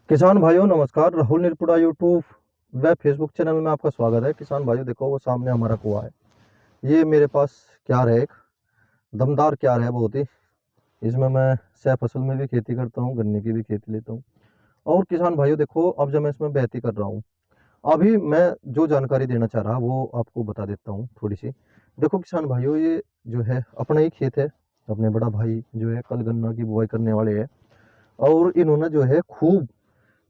किसान भाइयों नमस्कार। राहुल निरपुड़ा यूट्यूब व फेसबुक चैनल में आपका स्वागत है। किसान भाइयों देखो वो सामने हमारा कुआं है। ये मेरे पास क्यार है, एक दमदार क्यार है बहुत ही। इसमें मैं सह फसल में भी खेती करता हूँ, गन्ने की भी खेती लेता हूँ। और किसान भाइयों देखो अब जब मैं इसमें बहती कर रहा हूँ, अभी मैं जो जानकारी देना चाह रहा वो आपको बता देता हूँ थोड़ी सी। देखो किसान भाइयों, ये जो है अपना ही खेत है। अपने बड़ा भाई जो है कल गन्ना की बुआई करने वाले हैं, और इन्होंने जो है खूब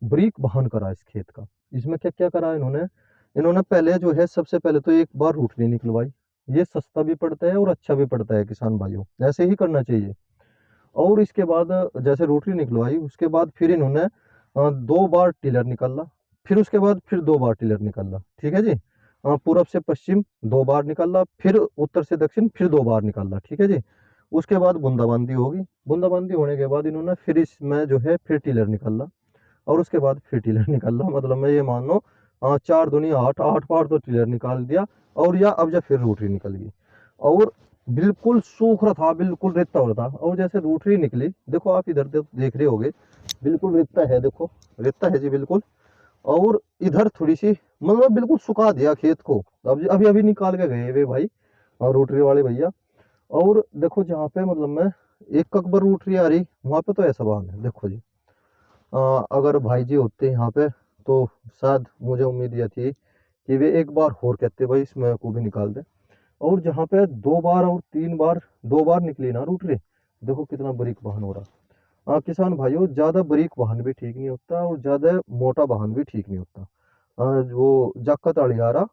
ब्रीक बहन करा इस खेत का। इसमें क्या क्या करा इन्होंने, पहले जो है सबसे पहले तो एक बार रूटनी निकलवाई। ये सस्ता भी पड़ता है और अच्छा भी पड़ता है किसान भाइयों, ऐसे ही करना चाहिए। और इसके बाद जैसे रोटरी निकलवाई, उसके बाद फिर इन्होंने 2 बार टिलर निकाला। फिर उसके बाद फिर 2 बार टिलर निकाला, ठीक है जी। पूरब से पश्चिम 2 बार निकाला, फिर उत्तर से दक्षिण फिर 2 बार निकाला, ठीक है जी। उसके बाद बूंदाबांदी होगी। बूंदाबांदी होने के बाद इन्होंने फिर इसमें जो है फिर टिलर निकाला, और उसके बाद फिर टिलर निकाला। मतलब मैं ये मान लो 4 दूनी 8, 8 बार तो टिलर निकाल दिया। और या अब जब फिर रोटरी निकल गई, और बिल्कुल सूख रहा था, बिल्कुल रेता हो रहा था। और जैसे रोटरी निकली, देखो आप इधर देख रहे होगे, बिल्कुल रेता है, देखो रेता है जी बिल्कुल। और इधर थोड़ी सी मतलब बिल्कुल सुखा दिया खेत को। अब अभी अभी निकाल के गए वे भाई और रोटरी वाले भैया। और देखो जहाँ पे मतलब मैं एक अकबर रोटरी आ रही, वहां पे तो ऐसा बहान है, देखो जी। अगर भाई जी होते यहाँ पे तो शायद मुझे उम्मीद यह थी कि वे एक बार और कहते भाई इसमें को भी निकाल दे। और जहाँ पे 2 बार और 3 बार, 2 बार निकली ना रूटरी, देखो कितना बारीक वाहन हो रहा। किसान भाइयों, ज्यादा बारीक वाहन भी ठीक नहीं होता और ज्यादा मोटा वाहन भी ठीक नहीं होता। वो जाकत अड़ियारा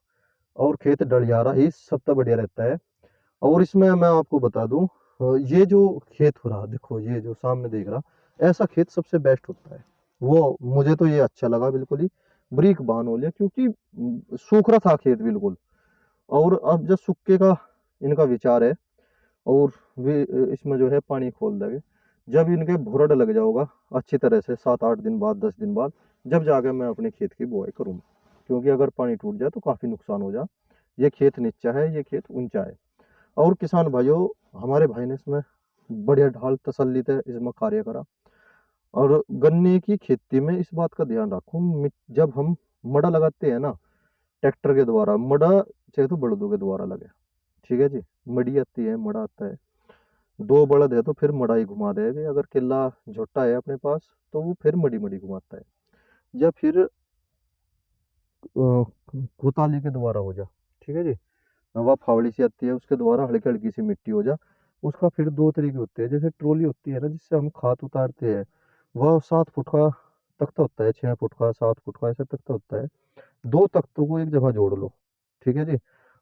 और खेत डलियारा ही सबसे बढ़िया रहता है। और इसमें मैं आपको बता दूं, ये जो खेत हो रहा, देखो ये जो सामने देख रहा, ऐसा खेत सबसे बेस्ट होता है। वो मुझे तो ये अच्छा लगा बिल्कुल ही। ब्रीक बान हो लिया क्योंकि सूख रहा था खेत बिल्कुल। और अब जब सूखे का इनका विचार है, और वे इसमें जो है पानी खोल देंगे। जब इनके भुरड़ लग जाओगा अच्छी तरह से 7-8 दिन बाद, 10 दिन बाद, जब जाके मैं अपने खेत की बुआई करूँ। क्योंकि अगर पानी टूट जाए तो काफी नुकसान हो जाए। ये खेत नीचा है, ये खेत ऊंचा है। और किसान भाइयों, हमारे भाई ने इसमें बढ़िया ढाल तसल्ली से इसमें कार्य करा। और गन्ने की खेती में इस बात का ध्यान रखो, जब हम मड़ा लगाते हैं ना ट्रैक्टर के द्वारा, मड़ा चाहे तो बड़दों के द्वारा लगे, ठीक है जी। मड़ी आती है, मड़ा आता है, 2 बड़द है तो फिर मड़ा ही घुमा देगा। अगर किला झोटा है अपने पास तो वो फिर मड़ी मड़ी घुमाता है। या फिर कोताली के द्वारा हो जा, ठीक है जी। वह फावड़ी सी आती है, उसके द्वारा हल्की हल्की सी मिट्टी हो जा। उसका फिर 2 तरीके होते हैं। जैसे ट्रॉली होती है ना जिससे हम खाद उतारते हैं, वह 7 फुट का तख्ता होता है, 6 फुट का, 7 फुट का, ऐसा तख्ता होता है। 2 तख्तों को एक जगह जोड़ लो, ठीक है जी।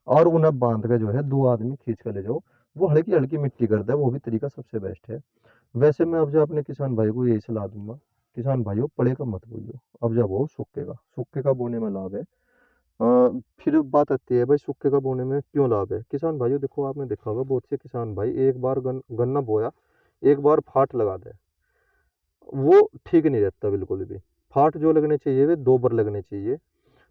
और उन्हें बांध के जो है 2 आदमी खींच कर ले जाओ, वो हल्की हल्की मिट्टी कर दे, वो भी तरीका सबसे बेस्ट है। वैसे मैं अब जो अपने किसान भाई को यही सलाह दूंगा, किसान भाइयों पड़े का मत बोइयो। अब जब वो सूखेगा, सूखे का बोने में लाभ है। फिर बात आती है भाई सूखे का बोने में क्यों लाभ है। किसान भाइयों देखो, आपने देखा होगा बहुत से किसान भाई एक बार गन्ना बोया, एक बार फाट लगा दे, वो ठीक नहीं रहता बिल्कुल भी। फाट जो लगने चाहिए वे 2 बार लगने चाहिए।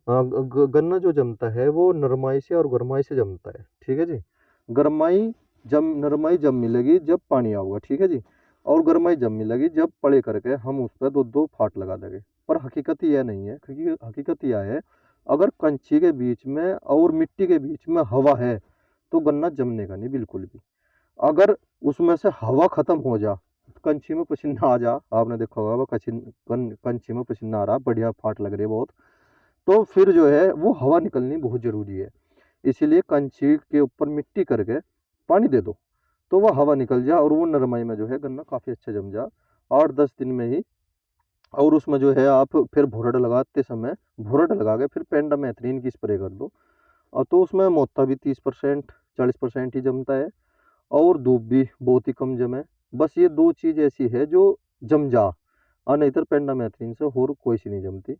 गन्ना जो जमता है वो नरमाई से और गरमाई से जमता है, ठीक है जी। गरमाई जम नरमाई जब मिलेगी जब पानी आऊगा, ठीक है जी। और गरमाई जब मिलेगी जब पड़े करके हम उस पर 2-2 फाट लगा देंगे। पर हकीकत यह नहीं है, क्योंकि हकीकत यह है, अगर कंची के बीच में और मिट्टी के बीच में हवा है तो गन्ना जमने का नहीं बिल्कुल भी। अगर उसमें से हवा खत्म हो जा, कंची में पसीना आ जा, आपने देखा होगा वो कंची में पसीना आ रहा, बढ़िया फाट लग रही है बहुत, तो फिर जो है वो हवा निकलनी बहुत जरूरी है। इसीलिए कंची के ऊपर मिट्टी करके पानी दे दो, तो वह हवा निकल जा और वो नरमाई में जो है गन्ना काफी अच्छा जम जा 8-10 दिन में ही। और उसमें जो है आप फिर भुरड़ लगाते समय, भुरड़ लगा के फिर पेंडामेथ्रिन की स्प्रे कर दो। और तो उसमें मोटा भी 30% 40% ही जमता है, और धूप भी बहुत ही कम जमे। बस ये 2 चीज ऐसी है जो जम जा, और नहीं तो पेंडामेथ्रिन से और कोई सी नहीं जमती।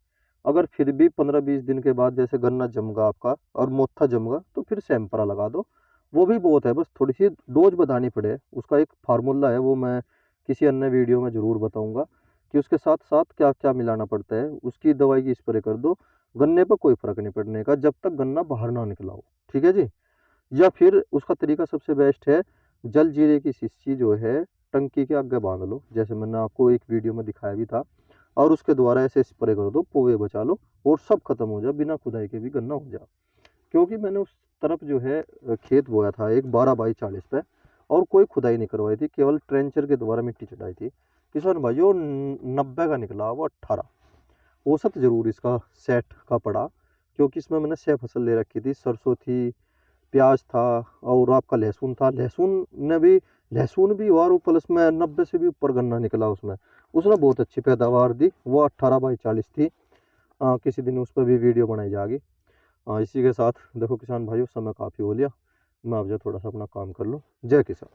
अगर फिर भी 15-20 दिन के बाद जैसे गन्ना जमगा आपका और मोथा जमगा, तो फिर सैंपरा लगा दो। वो भी बहुत है, बस थोड़ी सी डोज बढ़ानी पड़े। उसका एक फार्मूला है, वो मैं किसी अन्य वीडियो में जरूर बताऊंगा कि उसके साथ साथ क्या क्या मिलाना पड़ता है। उसकी दवाई की स्प्रे कर दो, गन्ने पर कोई फर्क नहीं पड़ने का जब तक गन्ना बाहर ना निकला हो, ठीक है जी। या फिर उसका तरीका सबसे बेस्ट है, जल जीरे की शीशी जो है टंकी के आगे बांध लो, जैसे मैंने आपको एक वीडियो में दिखाया भी था। और उसके द्वारा ऐसे स्प्रे कर दो, पोवे बचा लो और सब खत्म हो जाए, बिना खुदाई के भी गन्ना हो जाए। क्योंकि मैंने उस तरफ जो है खेत बोया था एक 12 बाई 40 पे, और कोई खुदाई नहीं करवाई थी, केवल ट्रेंचर के द्वारा मिट्टी चढ़ाई थी। किसान भाइयों 90 का निकला वो 18 औसत जरूर इसका सेट का पड़ा। क्योंकि इसमें मैंने 6 फसल ले रखी थी, सरसों थी, प्याज था और आपका लहसुन था। लहसुन भी और प्लस में 90 से भी ऊपर गन्ना निकला उसमें। उसने बहुत अच्छी पैदावार दी। वो 18 बाई 40 थी। किसी दिन उस पर भी वीडियो बनाई जाएगी। इसी के साथ देखो किसान भाइयों समय काफ़ी हो लिया, मैं अब जो थोड़ा सा अपना काम कर लूँ। जय किसान।